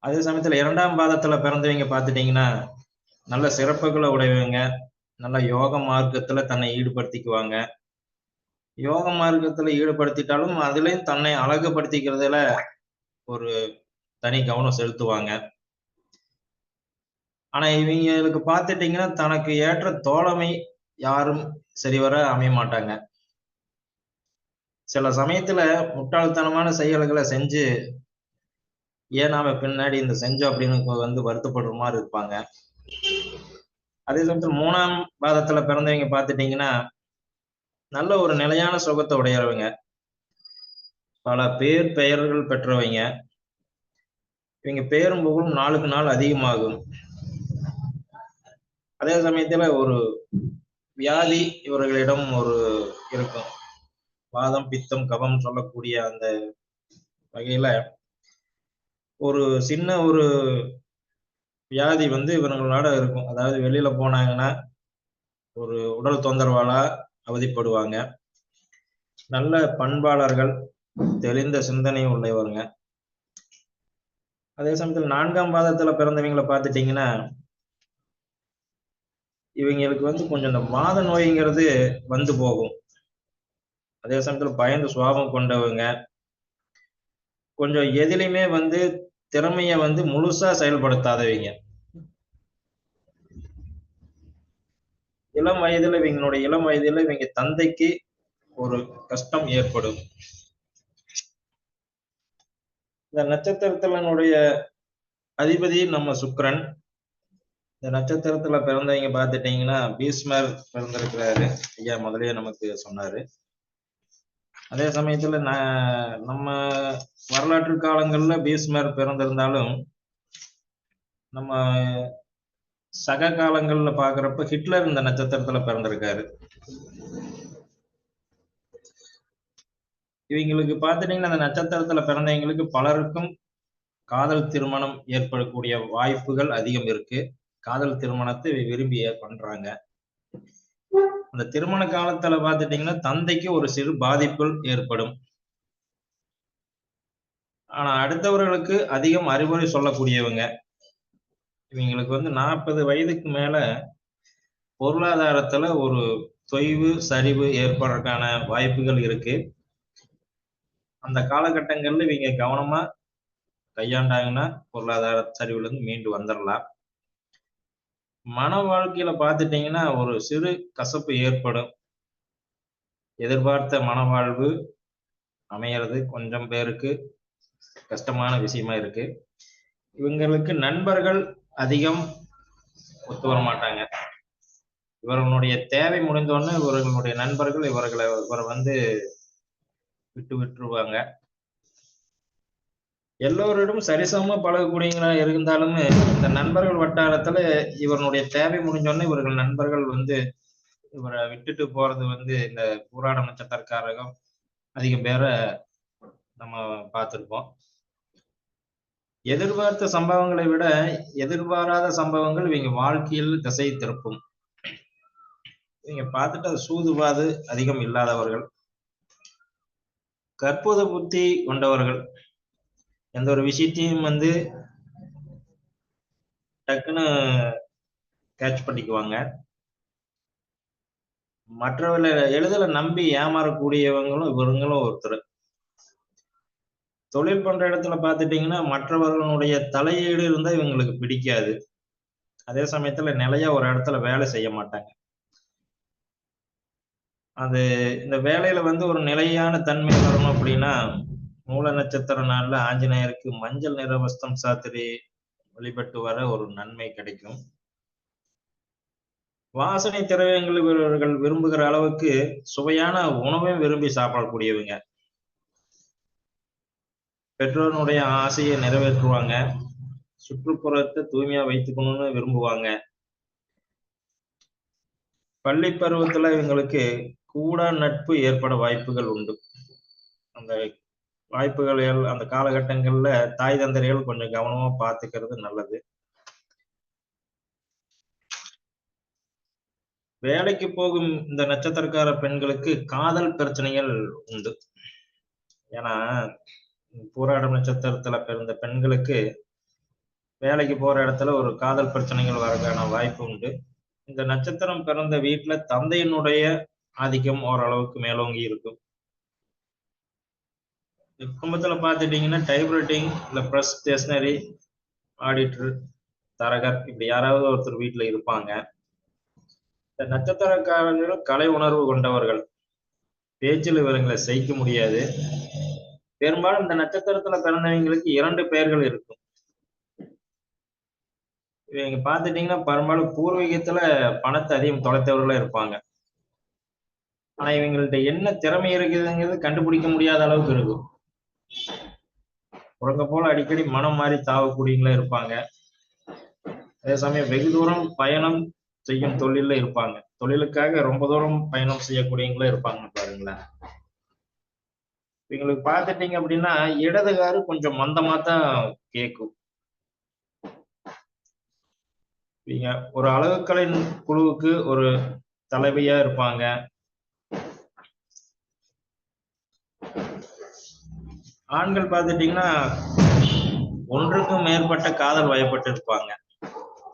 அதே சமயத்துல இரண்டாம் பாதத்துல பிறந்தவங்க பார்த்துட்டீங்கன்னா நல்ல சிறப்புகளை உடையவங்க. நல்ல யோக மார்க்கத்துல தன்னை ஈடுபடுத்திக்குவாங்க. யோக மார்க்கத்துல ஈடுபடுத்திட்டாலும் அதுலயும் தன்னை அழகுபடுத்திக்கிறதுல ஒரு தனி கவனம் செலுத்துவாங்க. ஆனா இவங்களுக்கு பார்த்துட்டீங்கன்னா தனக்கு ஏற்ற தோழமை யாரும் சரிவர அமைய மாட்டாங்க. சில சமயத்துல முட்டாள்தனமான செயல்களை செஞ்சு ஏன் நாம பின்னாடி இந்த செஞ்சோம் அப்படின்னு வந்து வருத்தப்படுற மாதிரி இருப்பாங்க. அதே சமயத்துல மூணாம் பாதத்துல பிறந்தவங்க பார்த்துட்டீங்கன்னா நல்ல ஒரு நிலையான சுகத்தை உடையறவங்க. பல பெயர்கள் பெற்றவங்க. இவங்க பேரும் புகழும் நாளுக்கு நாள் அதிகமாகும். அதே சமயத்துல ஒரு வியாதி இவர்களிடம் ஒரு இருக்கும். வாதம் பித்தம் கபம் சொல்லக்கூடிய அந்த வகையில ஒரு சின்ன ஒரு வியாதி வந்து இவங்களோட இருக்கும். அதாவது வெளியில போனாங்கன்னா ஒரு உடல் தொந்தரவால அவதிப்படுவாங்க. நல்ல பண்பாளர்கள், தெளிந்த சிந்தனை உள்ளவருங்க. அதே சமயத்துல நான்காம் பாதத்துல பிறந்தவங்களை பார்த்துட்டீங்கன்னா இவங்களுக்கு வந்து கொஞ்சம் இந்த வாத நோய்ங்கிறது வந்து போகும். அதே சமயத்துல பயந்து சுபாவம் கொண்டவங்க. கொஞ்சம் எதிலையுமே வந்து திறமைய வந்து முழுசா செயல்படுத்தாதவங்க. இளம் வயதுல இவங்க தந்தைக்கு ஒரு கஷ்டம் ஏற்படும். இந்த நட்சத்திரத்தினுடைய அதிபதி நம்ம சுக்கிரன். இந்த நட்சத்திரத்துல பிறந்தவங்க பார்த்துட்டீங்கன்னா பீஷ்மர் பிறந்திருக்கிறாரு. ஐயா முதலே நமக்கு சொன்னாரு. அதே சமயத்துல நம்ம வரலாற்று காலங்கள்ல பீஷ்மர் பிறந்திருந்தாலும் நம்ம சக காலங்கள்ல பாக்குறப்ப ஹிட்லர் இந்த நட்சத்திரத்துல பிறந்திருக்காரு. இவங்களுக்கு பார்த்துட்டீங்கன்னா அந்த நட்சத்திரத்துல பிறந்தவங்களுக்கு பலருக்கும் காதல் திருமணம் ஏற்படக்கூடிய வாய்ப்புகள் அதிகம் இருக்கு. காதல் திருமணத்தை விரும்பி பண்றாங்க. அந்த திருமண காலத்துல பார்த்துட்டீங்கன்னா தந்தைக்கு ஒரு சிறு பாதிப்புகள் ஏற்படும். ஆனா அடுத்தவர்களுக்கு அதிகம் அறிவுரை சொல்லக்கூடியவங்க. இவங்களுக்கு வந்து 40 வயதுக்கு மேல பொருளாதாரத்துல ஒரு தொய்வு சரிவு ஏற்படுறதுக்கான வாய்ப்புகள் இருக்கு. அந்த காலகட்டங்கள்ல இவங்க கவனமா கையாண்டாங்கன்னா பொருளாதார சரிவுல இருந்து மீண்டு வந்துடலாம். மன வாழ்க்கையில பார்த்துட்டீங்கன்னா ஒரு சிறு கசப்பு ஏற்படும். எதிர்பார்த்த மனவாழ்வு அமையறது கொஞ்சம் பேருக்கு கஷ்டமான விஷயமா இருக்கு. இவங்களுக்கு நண்பர்கள் அதிகம் ஒத்து வர மாட்டாங்க. இவர்களுடைய தேவை முடிந்தோடனே இவர்களுடைய நண்பர்கள் இவரை வந்து விட்டுருவாங்க. எல்லோரிடம் சரிசமமா பழகக்கூடியவங்களா இருந்தாலுமே இந்த நண்பர்கள் வட்டாரத்துல இவருடைய தேவை முடிஞ்சோடனே இவர்கள் நண்பர்கள் வந்து இவரை விட்டுட்டு போறது வந்து இந்த பூராட நட்சத்திரக்காரகம் அதிகம் பேரை நம்ம பார்த்திருப்போம். எதிர்பார்த்த சம்பவங்களை விட எதிர்பாராத சம்பவங்கள் இவங்க வாழ்க்கையில் திசை திருப்பும். இவங்க பார்த்துட்டு அது சூதுவாது அதிகம் இல்லாதவர்கள், கற்புத புத்தி கொண்டவர்கள். எந்த ஒரு விஷயத்தையும் வந்து டக்குன்னு கேட்ச் பண்ணிக்குவாங்க. மற்றவர்களை எளிதில் நம்பி ஏமாறக்கூடியவங்களும் இவங்களும் ஒருத்தர். தொழில் பண்ற இடத்துல பார்த்துட்டீங்கன்னா மற்றவர்களுடைய தலையீடு இருந்தா இவங்களுக்கு பிடிக்காது. அதே சமயத்துல நிலையா ஒரு இடத்துல வேலை செய்ய மாட்டாங்க. அது இந்த வேலையில வந்து ஒரு நிலையான தன்மை வரணும் அப்படின்னா மூல நட்சத்திர நாள்ல ஆஞ்சநேயருக்கு மஞ்சள் நிற வஸ்திரம் சாத்திரி வழிபட்டு வர ஒரு நன்மை கிடைக்கும். வாசனை திரவியங்கள் இவர்கள் விரும்புகிற அளவுக்கு சுவையான உணவையும் விரும்பி சாப்பிடக்கூடியவங்க. பெற்றோருடைய ஆசையை நிறைவேற்றுவாங்க. சுற்றுப்புறத்தை தூய்மையா வைத்துக்கணும்னு விரும்புவாங்க. பள்ளி பருவத்துல இவங்களுக்கு கூட நட்பு ஏற்பட வாய்ப்புகள் உண்டு. அந்த வாய்ப்புகள் அந்த காலகட்டங்கள்ல தாய் தந்தையர்கள் கொஞ்சம் கவனமா பார்த்துக்கிறது நல்லது. வேலைக்கு போகும் இந்த நட்சத்திரக்கார பெண்களுக்கு காதல் பிரச்சனைகள் உண்டு. ஏன்னா பூராடம் நட்சத்திரத்துல பிறந்த பெண்களுக்கு வேலைக்கு போற இடத்துல ஒரு காதல் பிரச்சனைகள் வரக்கான வாய்ப்பு உண்டு. இந்த நட்சத்திரம் பிறந்த வீட்டுல தந்தையினுடைய ஆதிக்கம் ஓரளவுக்கு மேலோங்கி இருக்கும். குடும்பத்துல பாத்துட்டீங்கன்னா டைப்ரைட்டிங் இல்ல பிரஸ் ஸ்டேஷனரி ஆடிட்டர் தரகர் இப்படி யாராவது ஒருத்தர் வீட்டுல இருப்பாங்க. இந்த நட்சத்திரக்காரர்கள் கலை உணர்வு கொண்டவர்கள், பேச்சில் இவர்களை செய்ய முடியாது. பெரும்பாலும் இந்த நட்சத்திரத்துல பிறந்தவங்களுக்கு 2 பெயர்கள் இருக்கும். இவங்க பாத்துட்டீங்கன்னா பெரும்பாலும் பூர்வீகத்துல பணத்தை அதிகம் தொலைத்தவர்களா இருப்பாங்க. ஆனா இவங்கள்ட்ட என்ன திறமை இருக்குதுங்கிறது கண்டுபிடிக்க முடியாத அளவுக்கு இருக்கும். குரங்க போல அடிக்கடி மனம் மாறி தாவக்கூடியவங்களா இருப்பாங்க. அதே சமயம் வெகு தூரம் பயணம் செய்யும் தொழில இருப்பாங்க. தொழிலுக்காக ரொம்ப தூரம் பயணம் செய்யக்கூடியவங்களா இருப்பாங்க பாருங்களேன். இவங்களுக்கு பார்த்துட்டீங்க அப்படின்னா இடதுகாரு கொஞ்சம் மந்தமா தான் கேட்கும். இவங்க ஒரு அழகுக்கலை குழுவுக்கு ஒரு தலைவியா இருப்பாங்க. ஆண்கள் பார்த்துட்டீங்கன்னா ஒன்றுக்கும் மேற்பட்ட காதல் வயப்பட்டு இருப்பாங்க.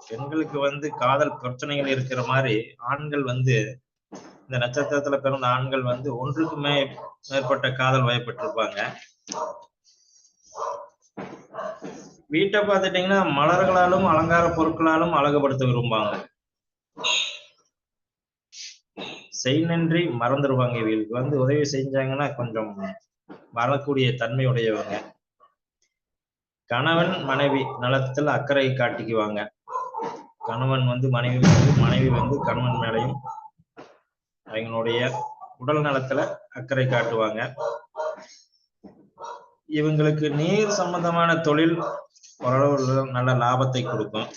பெண்களுக்கு வந்து காதல் பிரச்சனைகள் இருக்கிற மாதிரி ஆண்கள் வந்து இந்த நட்சத்திரத்துல பிறந்த ஆண்கள் வந்து ஒன்றுக்கும் மேற்பட்ட காதல் வயப்பட்டிருப்பாங்க. வீட்டை பார்த்துட்டீங்கன்னா மலர்களாலும் அலங்கார பொருட்களாலும் அழகுபடுத்த விரும்புவாங்க. செய்நன்றி மறந்துடுவாங்க. இவங்களுக்கு வந்து உதவி செஞ்சாங்கன்னா கொஞ்சம் வரக்கூடிய தன்மையுடையவங்க. கணவன் மனைவி நலத்தில் அக்கறை காட்டிக்குவாங்க. கணவன் வந்து மனைவி வந்து கணவன் மேலையும் அவங்களுடைய உடல் நலத்துல அக்கறை காட்டுவாங்க. இவங்களுக்கு நீர் சம்பந்தமான தொழில் ஓரளவு நல்ல லாபத்தை கொடுக்கும்.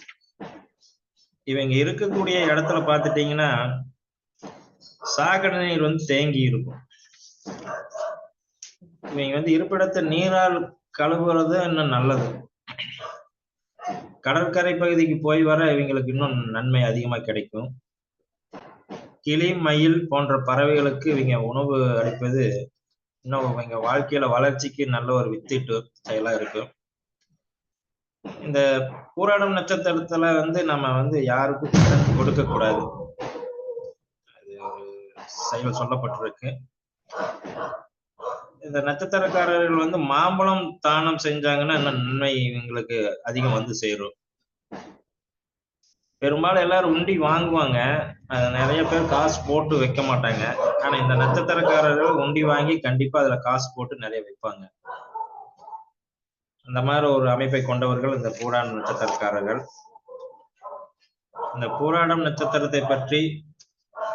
இவங்க இருக்கக்கூடிய இடத்துல பார்த்துட்டீங்கன்னா சாக்கடை நீர் வந்து தேங்கி இருக்கும். இவங்க வந்து இருப்பிடத்தை நீரால் கழுவுறது இன்னும் நல்லது. கடற்கரை பகுதிக்கு போய் வர இவங்களுக்கு இன்னும் நன்மை அதிகமா கிடைக்கும். கிளி மயில் போன்ற பறவைகளுக்கு இவங்க உணவு அளிப்பது இன்னும் இவங்க வாழ்க்கையில வளர்ச்சிக்கு நல்ல ஒரு வித்திட்டு செயலா இருக்கும். இந்த பூராடம் நட்சத்திரத்துல வந்து நம்ம வந்து யாருக்கும் கடன் கொடுக்க கூடாது. அது ஒரு செயல் சொல்லப்பட்டிருக்கு. இந்த நட்சத்திரக்காரர்கள் வந்து மாம்பழம் தானம் செஞ்சாங்கன்னா இன்னும் நன்மை இவங்களுக்கு அதிகம் வந்து சேரும். பெரும்பாலும் எல்லாரும் உண்டி வாங்குவாங்க. நிறைய பேர் காசு போட்டு வைக்க மாட்டாங்க. ஆனா இந்த நட்சத்திரக்காரர்கள் உண்டி வாங்கி கண்டிப்பா அதுல காசு போட்டு நிறைய வைப்பாங்க. அந்த மாதிரி ஒரு அமைப்பை கொண்டவர்கள் இந்த பூராடம் நட்சத்திரக்காரர்கள். இந்த பூராடம் நட்சத்திரத்தை பற்றி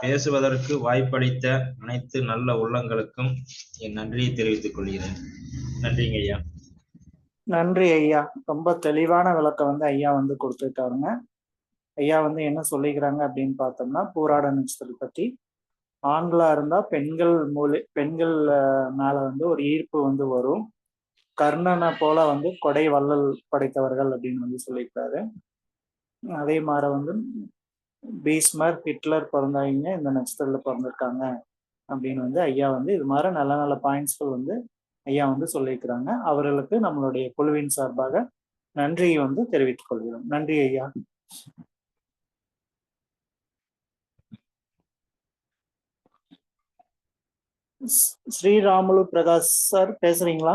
பேசுவதற்கு வாய்ப்பளித்த அனைத்து நல்ல உள்ளங்களுக்கும் என் நன்றியை தெரிவித்துக் கொள்கிறேன். நன்றிங்க ஐயா. நன்றி ஐயா. ரொம்ப தெளிவான விளக்கம் வந்து ஐயா வந்து கொடுத்துருக்காருங்க. ஐயா வந்து என்ன சொல்லிக்கிறாங்க அப்படின்னு பார்த்தோம்னா, பூராட நட்சத்திரத்தை பத்தி ஆண்களா இருந்தா பெண்கள் மேல வந்து ஒரு ஈர்ப்பு வந்து வரும். கர்ணனை போல வந்து கொடை வள்ளல் படைத்தவர்கள் அப்படின்னு வந்து சொல்லியிருக்காரு. அதே மாதிரி வந்து பீஸ்மர், ஹிட்லர் பிறந்தவங்க இந்த நட்சத்திரத்துல பிறந்திருக்காங்க அப்படின்னு வந்து ஐயா வந்து இது மாதிரி நல்ல நல்ல பாயிண்ட்ஸ்கள் வந்து ஐயா வந்து சொல்லியிருக்கிறாங்க. அவர்களுக்கு நம்மளுடைய குழுவின் சார்பாக நன்றியை வந்து தெரிவித்துக் கொள்கிறோம். நன்றி ஐயா. ஸ்ரீராமுலு பிரகாஷ் சார் பேசுறீங்களா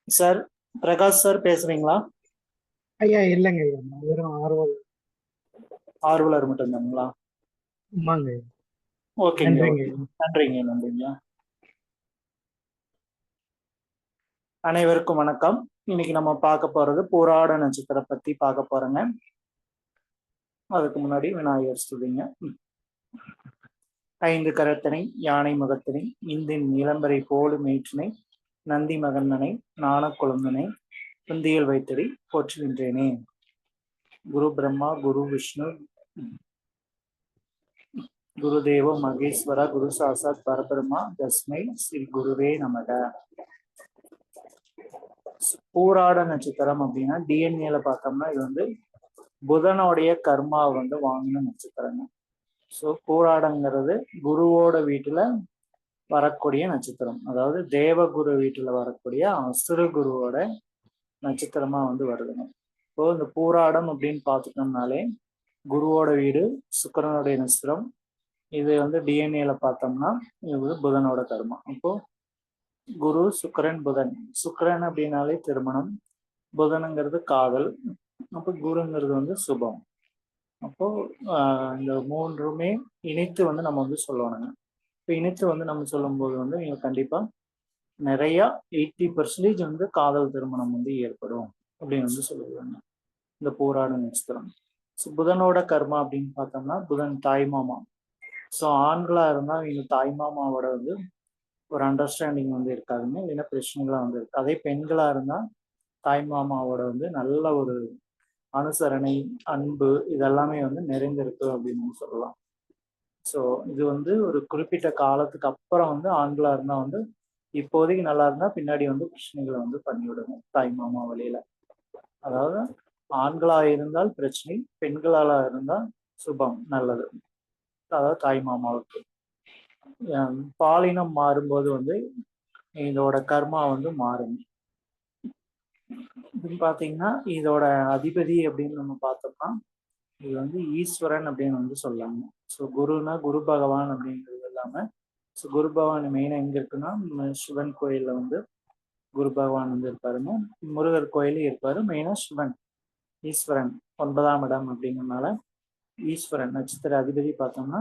சார்? பிரகாஷ் சார் பேசுறீங்களா? ஐயா இல்லைங்க ஐயா, வெறும் ஆர்வலர் மட்டும்தாங்களா? ஆமாங்க. ஓகேங்க. நன்றிங்க. நன்றிங்க. அனைவருக்கும் வணக்கம். இன்னைக்கு நம்ம பார்க்க போறது பூராட நட்சத்திரம் பத்தி பார்க்க போறோங்க. அதுக்கு முன்னாடி விநாயகர் ஸ்துதிங்க. 5 கரத்தனை யானை முகத்தினை இந்தின் இளம்பரை போலு மேற்றினை நந்தி மகந்தனை நாண குழந்தனை குந்தியில் வைத்தடி போற்றுகின்றேனே. குரு பிரம்மா குரு விஷ்ணு குருதேவ மகேஸ்வர குரு சாசாத் பரபிரம்மா தஸ்மை ஸ்ரீ குருவே நமக. பூராட நட்சத்திரம் அப்படின்னா டிஎன்ஏல பார்த்தோம்னா இது வந்து புதனுடைய கர்மா வந்து வாங்கின நட்சத்திரங்க. ஸோ பூராடங்கிறது குருவோட வீட்டுல வரக்கூடிய நட்சத்திரம், அதாவது தேவகுரு வீட்டுல வரக்கூடிய அசுர குருவோட நட்சத்திரமா வந்து வருதுங்க. இப்போ இந்த பூராடம் அப்படின்னு பார்த்துட்டோம்னாலே குருவோட வீடு, சுக்கிரனுடைய நட்சத்திரம். இது வந்து டிஎன்ஏல பார்த்தோம்னா இது வந்து புதனோட கர்மா. அப்போ குரு சுக்கிரன் புதன். சுக்கிரன் அப்படின்னாலே திருமணம், புதனுங்கிறது காதல், அப்போ குருங்கிறது வந்து சுபம். அப்போ இந்த மூன்றுமே இணைத்து வந்து நம்ம வந்து சொல்லணுங்க. இப்போ இணைத்து வந்து நம்ம சொல்லும்போது வந்து நீங்கள் கண்டிப்பா நிறைய 80% வந்து காதல் திருமணம் வந்து ஏற்படும் அப்படின்னு வந்து சொல்லுவாங்க இந்த பூராட நட்சத்திரம். ஸோ புதனோட கர்மா அப்படின்னு பார்த்தோம்னா புதன் தாய்மாமா. ஸோ ஆண்களா இருந்தால் இவங்க தாய்மாமாவோட வந்து ஒரு அண்டர்ஸ்டாண்டிங் வந்து இருக்காதுங்க, இல்லைன்னா பிரச்சனைகளாக வந்து இருக்கு. அதே பெண்களா இருந்தால் தாய்மாமாவோட வந்து நல்ல ஒரு அனுசரணை, அன்பு இதெல்லாமே வந்து நிறைந்திருக்கு அப்படின்னு சொல்லலாம். ஸோ இது வந்து ஒரு குறிப்பிட்ட காலத்துக்கு அப்புறம் வந்து ஆண்களா இருந்தா வந்து இப்போதைக்கு நல்லா இருந்தா பின்னாடி வந்து பிரச்சனைகளை வந்து பண்ணிவிடுங்க தாய்மாமா வழியில. அதாவது ஆண்களா இருந்தால் பிரச்சனை, பெண்களால இருந்தால் சுபம், நல்லது. அதாவது தாய்மாமாவுக்கு பாலினம் மாறும்போது வந்து இதோட கர்மா வந்து மாறும். இப்படின்னு பார்த்தீங்கன்னா இதோட அதிபதி அப்படின்னு நம்ம பார்த்தோம்னா இது வந்து ஈஸ்வரன் அப்படின்னு வந்து சொல்லாங்க. ஸோ குருனா குரு பகவான் அப்படிங்கிறது இல்லாம ஸோ குரு பகவான் மெயினாக எங்க இருக்குன்னா சிவன் கோயில்ல வந்து குரு பகவான் வந்து இருப்பாருங்க. முருகர் கோயிலும் இருப்பாரு. மெயினா சிவன் ஈஸ்வரன் 9ஆம் இடம் அப்படிங்கிறதுனால ஈஸ்வரன் நட்சத்திர அதிபதி பார்த்தோம்னா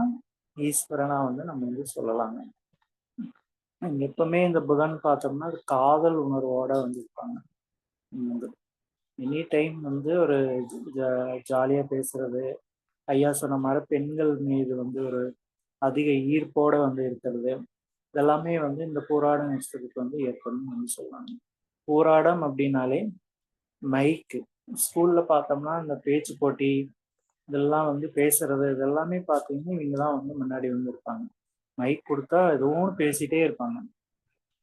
ஈஸ்வரனா வந்து நம்ம வந்து சொல்லலாங்க. எப்பவுமே இந்த புதன் பார்த்தோம்னா காதல் உணர்வோட வந்து இருப்பாங்க. எனி டைம் வந்து ஒரு ஜாலியா பேசுறது, ஐயா சொன்ன மாதிரி பெண்கள் மீது வந்து ஒரு அதிக ஈர்ப்போட வந்து இருக்கிறது, இதெல்லாமே வந்து இந்த பூராட நட்சத்திரத்துக்கு வந்து ஏற்படும் வந்து சொல்லுவாங்க. பூராடம் அப்படின்னாலே மைக்கு, ஸ்கூல்ல பார்த்தோம்னா இந்த பேச்சு போட்டி இதெல்லாம் வந்து பேசுறது இதெல்லாமே பார்த்தீங்கன்னா இவங்க தான் வந்து முன்னாடி வந்து இருப்பாங்க. மைக் கொடுத்தா எதுவும் பேசிட்டே இருப்பாங்க.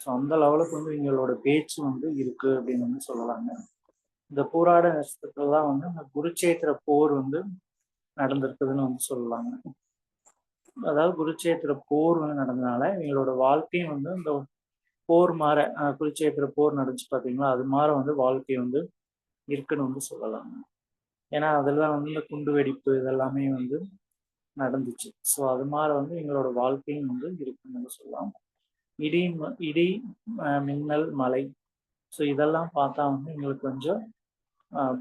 ஸோ அந்த லெவலுக்கு வந்து இவங்களோட பேச்சு வந்து இருக்கு அப்படின்னு வந்து சொல்லலாங்க. இந்த பூராட நட்சத்திரத்துல தான் வந்து இந்த குருச்சேத்திர போர் வந்து நடந்திருக்குதுன்னு வந்து சொல்லலாங்க. அதாவது குருச்சேத்திர போர் வந்து நடந்ததுனால இவங்களோட வாழ்க்கையும் வந்து இந்த போர் மாற குருச்சேத்திர போர் நடந்துச்சு பார்த்தீங்களா, அது மாற வந்து வாழ்க்கை வந்து இருக்குன்னு வந்து சொல்லலாங்க. ஏன்னா அதெல்லாம் வந்து இந்த குண்டு வெடிப்பு இதெல்லாமே வந்து நடந்துச்சு. ஸோ அது மாதிரி வந்து எங்களோட வாழ்க்கையும் வந்து இருக்குன்னு சொல்லலாம். இடி மின்னல் மழை ஸோ இதெல்லாம் பார்த்தா வந்து எங்களுக்கு கொஞ்சம்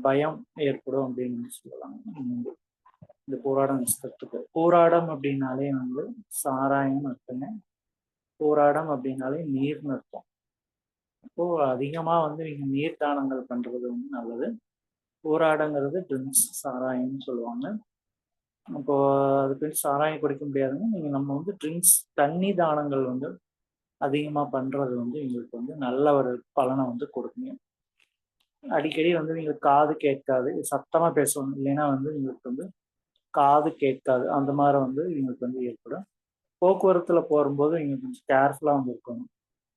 பயம் ஏற்படும் அப்படின்னு சொல்லலாம். இந்த போராட நட்சத்திரத்துக்கு போராடம் அப்படின்னாலே வந்து சாராயம் அர்த்தங்க. போராடம் அப்படின்னாலே நீர்னு அர்த்தம். அப்போ அதிகமா வந்து நீங்க நீர் தானங்கள் பண்றது வந்து நல்லது. போராடங்கிறது ட்ரிங்க்ஸ், சாராயம்னு சொல்லுவாங்க. அப்போ அதுக்கு சாராயம் குடிக்க முடியாதுங்க. நீங்க நம்ம வந்து ட்ரிங்க்ஸ், தண்ணி தானங்கள் வந்து அதிகமாக பண்ணுறது வந்து எங்களுக்கு வந்து நல்ல ஒரு பலனை வந்து கொடுக்குங்க. அடிக்கடி வந்து எங்களுக்கு காது கேட்காது, சத்தமாக பேசணும், இல்லைன்னா வந்து எங்களுக்கு வந்து காது கேட்காது, அந்த மாதிரி வந்து எங்களுக்கு வந்து ஏற்படும். போக்குவரத்தில் போகும்போது எங்களுக்கு கொஞ்சம் கேர்ஃபுல்லாக வந்து இருக்கணும்.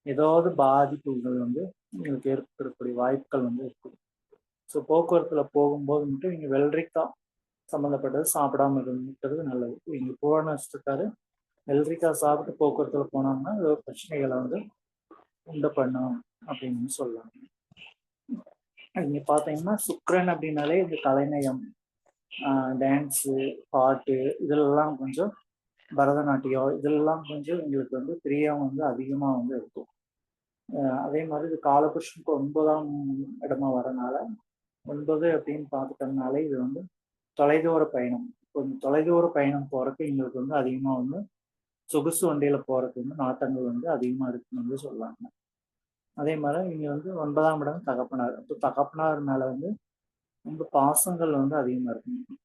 ஏதாவது பாதிப்புகள் வந்து எங்களுக்கு ஏற்படக்கூடிய வாய்ப்புகள் வந்து இருக்குது. ஸோ போக்குவரத்தில் போகும்போது மட்டும் நீங்கள் வெள்ளரிக்காய் சம்மந்தப்பட்டது சாப்பிடாம இருக்கிறது நல்லது. இங்கே புராண நட்சத்திரக்காரு வெள்ளரிக்காய் சாப்பிட்டு போக்குவரத்தில் போனாங்கன்னா ஏதோ பிரச்சனைகளை வந்து உண்டு பண்ணும் அப்படின்னு சொல்லலாம். இங்கே பார்த்தீங்கன்னா சுக்கிரன் அப்படின்னாலே இந்த கலைநயம், டான்ஸு, பாட்டு, இதெல்லாம் கொஞ்சம் பரதநாட்டியம் இதெல்லாம் கொஞ்சம் எங்களுக்கு வந்து பிரியம் வந்து அதிகமாக வந்து இருக்கும். அதே மாதிரி இது காலபுருஷனுக்கு 9ஆம் இடமா வரனால 9 அப்படின்னு பார்த்துட்டோம்னாலே இது வந்து தொலைதூர பயணம். கொஞ்சம் தொலைதூர பயணம் போகிறதுக்கு எங்களுக்கு வந்து அதிகமாக வந்து சொகுசு வண்டியில் போகிறதுக்கு வந்து நாட்டங்கள் வந்து அதிகமாக இருக்குன்னு வந்து சொல்லுவாங்க. அதே மாதிரி இங்கே வந்து 9ஆம் இடம் தகப்பனார். இப்போ தகப்பனார் மேலே வந்து ரொம்ப பாசங்கள் வந்து அதிகமாக இருக்குங்க.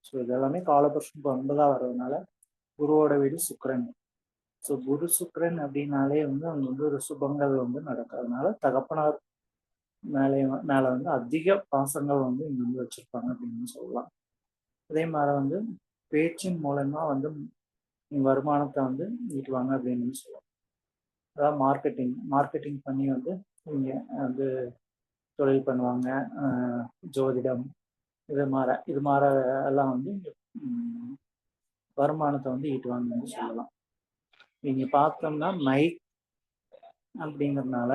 ஸோ இதெல்லாமே காலபுருஷனுக்கு 9ஆக வர்றதுனால குருவோட வீடு சுக்கிரன். ஸோ குரு சுக்கிரன் அப்படின்னாலே வந்து அங்கே வந்து ஒரு சுபங்கள் வந்து நடக்கிறதுனால தகப்பனார் மேலே வந்து அதிக பாசங்கள் வந்து இங்கே வந்து வச்சுருப்பாங்க அப்படின்னு சொல்லலாம். அதே மாதிரி வந்து பேச்சின் மூலமா வந்து வருமானத்தை வந்து ஈட்டுவாங்க அப்படின்னு சொல்லலாம். அதாவது மார்க்கெட்டிங் பண்ணி வந்து இங்கே வந்து தொழில் பண்ணுவாங்க. ஜோதிடம் இது மாதிரி எல்லாம் வந்து வருமானத்தை வந்து ஈட்டுவாங்கன்னு சொல்லலாம். இங்கே பார்த்தோம்னா மைக் அப்படிங்கிறதுனால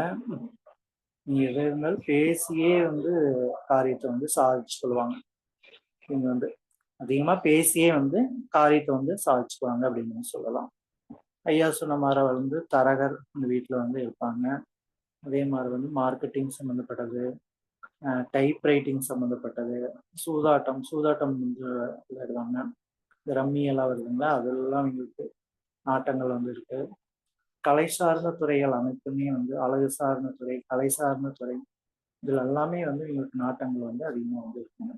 நீங்கள் எது இருந்தாலும் பேசியே வந்து காரியத்தை வந்து சாதிச்சு கொள்வாங்க. இங்கே வந்து அதிகமாக பேசியே வந்து காரியத்தை வந்து சாதிச்சுக்குவாங்க அப்படின்னு சொல்லலாம். ஐயா சொன்ன மாதிரி வந்து தரகர் இந்த வீட்டில் வந்து இருப்பாங்க. அதே மாதிரி வந்து மார்க்கெட்டிங் சம்மந்தப்பட்டது, டைப் ரைட்டிங் சம்மந்தப்பட்டது, சூதாட்டம் வந்து விளையாடுவாங்க. இந்த ரம்மி எல்லாம் வருதுங்களா, அதெல்லாம் எங்களுக்கு நாட்டங்கள் வந்து இருக்கு. கலை சார்ந்த துறைகள் அனைத்துமே வந்து அழகு சார்ந்த துறை, கலை சார்ந்த துறை, இதில் எல்லாமே வந்து எங்களுக்கு நாட்டங்கள் வந்து அதிகமாக வந்து இருக்குங்க.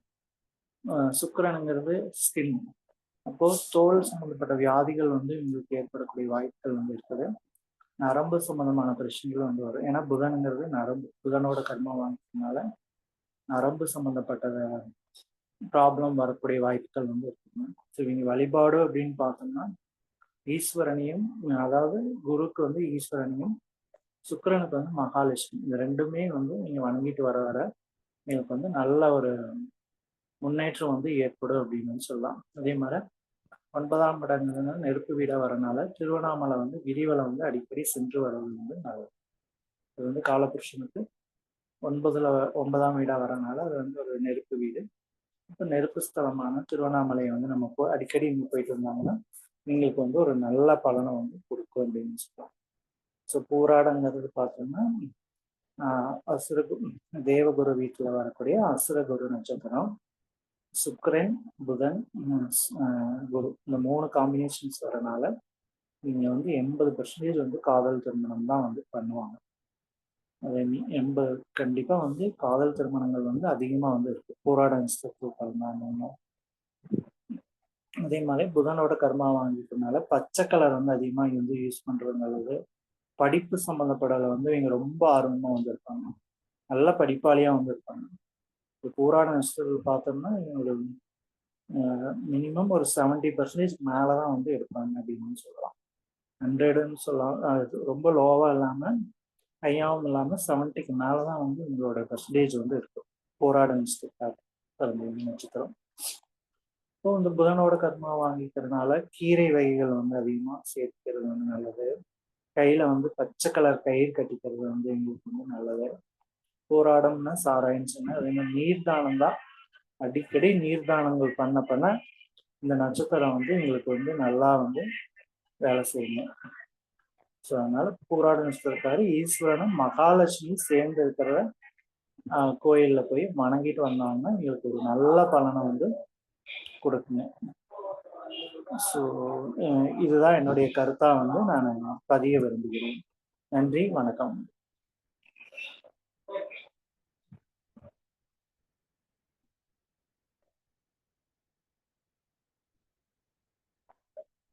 சுக்கிரனுங்கிறது ஸ்கின், அப்போ தோல் சம்மந்தப்பட்ட வியாதிகள் வந்து எங்களுக்கு ஏற்படக்கூடிய வாய்ப்புகள் வந்து இருக்குது. நரம்பு சம்மந்தமான பிரச்சனைகள் வந்து வரும். ஏன்னா புதனுங்கிறது புதனோட கர்மா வாங்கினால நரம்பு சம்மந்தப்பட்ட ப்ராப்ளம் வரக்கூடிய வாய்ப்புகள் வந்து இருக்குங்க. ஸோ இவங்க வழிபாடு அப்படின்னு பார்த்தோம்னா ஈஸ்வரனையும், அதாவது குருக்கு வந்து ஈஸ்வரனையும், சுக்கிரனுக்கு வந்து மகாலட்சுமி, இந்த ரெண்டுமே வந்து நீங்க வணங்கிட்டு வர எனக்கு வந்து நல்ல ஒரு முன்னேற்றம் வந்து ஏற்படும் அப்படின்னு சொல்லலாம். அதே மாதிரி 9ஆம் இடங்கிறது நெருப்பு வீடாக வரனால திருவண்ணாமலை வந்து கிரிவலம் வந்து அடிக்கடி சென்று வர்றது வந்து நல்லது. அது வந்து காலபுருஷனுக்கு 9ஆம் வீடாக வரனால அது வந்து ஒரு நெருப்பு வீடு. இப்போ நெருப்பு ஸ்தலமான திருவண்ணாமலையை வந்து நம்ம அடிக்கடி இங்கே போயிட்டு இருந்தாங்கன்னா எங்களுக்கு வந்து ஒரு நல்ல பலனை வந்து கொடுக்கும் அப்படின்னு சொல்லலாம். ஸோ பூராடங்கிறது பார்த்தோம்னா தேவகுரு வீட்டில் வரக்கூடிய அசுரகுரு நட்சத்திரம், சுக்கிரன், புதன், குரு, இந்த 3 காம்பினேஷன்ஸ் வரனால நீங்கள் வந்து 80% வந்து காதல் திருமணம் தான் வந்து பண்ணுவாங்க. அதே 80 கண்டிப்பாக வந்து காதல் திருமணங்கள் வந்து அதிகமாக வந்து இருக்கு பூராட நட்சத்திரத்தில். அதே மாதிரி புதனோட கர்மா வாங்கிட்டதுனால பச்சை கலர் வந்து அதிகமாக வந்து யூஸ் பண்ணுறது நல்லது. படிப்பு சம்மந்தப்படலை வந்து இவங்க ரொம்ப ஆர்வமாக வந்திருப்பாங்க, நல்ல படிப்பாளியாக வந்திருப்பாங்க. இப்போ பூராட நட்சத்திரத்தில் பார்த்தோம்னா இவங்க மினிமம் ஒரு 70% மேலே தான் வந்து எடுப்பாங்க அப்படின்னு சொல்லலாம். 100ன்னு சொல்லலாம், ரொம்ப லோவாக இல்லாமல் ஹையாகவும் இல்லாமல் 70க்கு மேலே தான் வந்து உங்களோட பர்சன்டேஜ் வந்து இருக்கும் போராட நட்சத்திரம். இப்போ இந்த புதனோட கர்மா வாங்கிக்கிறதுனால கீரை வகைகள் வந்து அதிகமாக சேர்த்துக்கிறது வந்து நல்லது. கையில் வந்து பச்சை கலர் கயிறு கட்டிக்கிறது வந்து எங்களுக்கு வந்து நல்லது. போராடம்னா சாராயம்னு சொன்னால் அதே மாதிரி நீர்தானம் தான். அடிக்கடி நீர்தானங்கள் பண்ண இந்த நட்சத்திரம் வந்து எங்களுக்கு வந்து நல்லா வந்து வேலை செய்யணும். ஸோ அதனால பூராட நட்சத்திரக்காரு ஈஸ்வரனும் மகாலட்சுமி சேர்ந்து இருக்கிற கோயிலில் போய் வணங்கிட்டு வந்தாங்கன்னா எங்களுக்கு ஒரு நல்ல பலனை வந்து கொடுக்குங்க. ஸோ இதுதான் என்னுடைய கருத்தா வந்து நான் பதிய விரும்புகிறேன். நன்றி, வணக்கம்.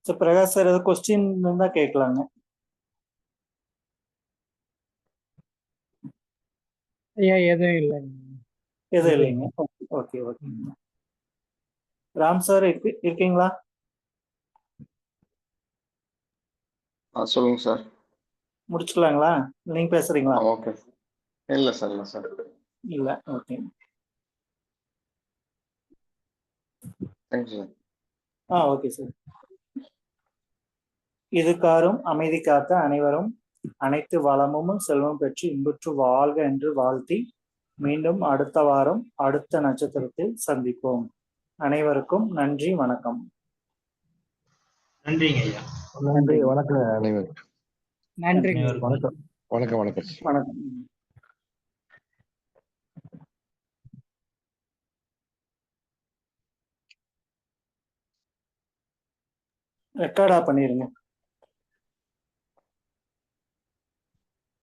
ஸோ பிரகாஷ் சார் ஏதாவது கொஸ்டின் இருந்தால் கேட்கலாங்க. ஐயா எதுவும் இல்லைங்க. எதுவும் இல்லைங்க. Okay okay. ராம் சார் இருக்கீங்களா? சொல்லுங்க சார். முடிச்சுக்கலாங்களா? நீங்க பேசுறீங்களா? ஓகே. இல்லை சார், இல்லை சார். இல்ல. Okay. Thank you sir. Okay sir. இதுகாரும் அமைதி காத்த அனைவரும் அனைத்து வளமும் செல்வம் பெற்று இன்புற்று வாழ்க என்று வாழ்த்தி மீண்டும் அடுத்த வாரம் அடுத்த நட்சத்திரத்தில் சந்திப்போம். அனைவருக்கும் நன்றி, வணக்கம். நன்றிங்க ஐயா. நன்றி, வணக்கம் அனைவருக்கும். நன்றிங்க. வணக்கம் வணக்கம் வணக்கம். வணக்கம். ரெக்கார்டா பண்ணிருங்க.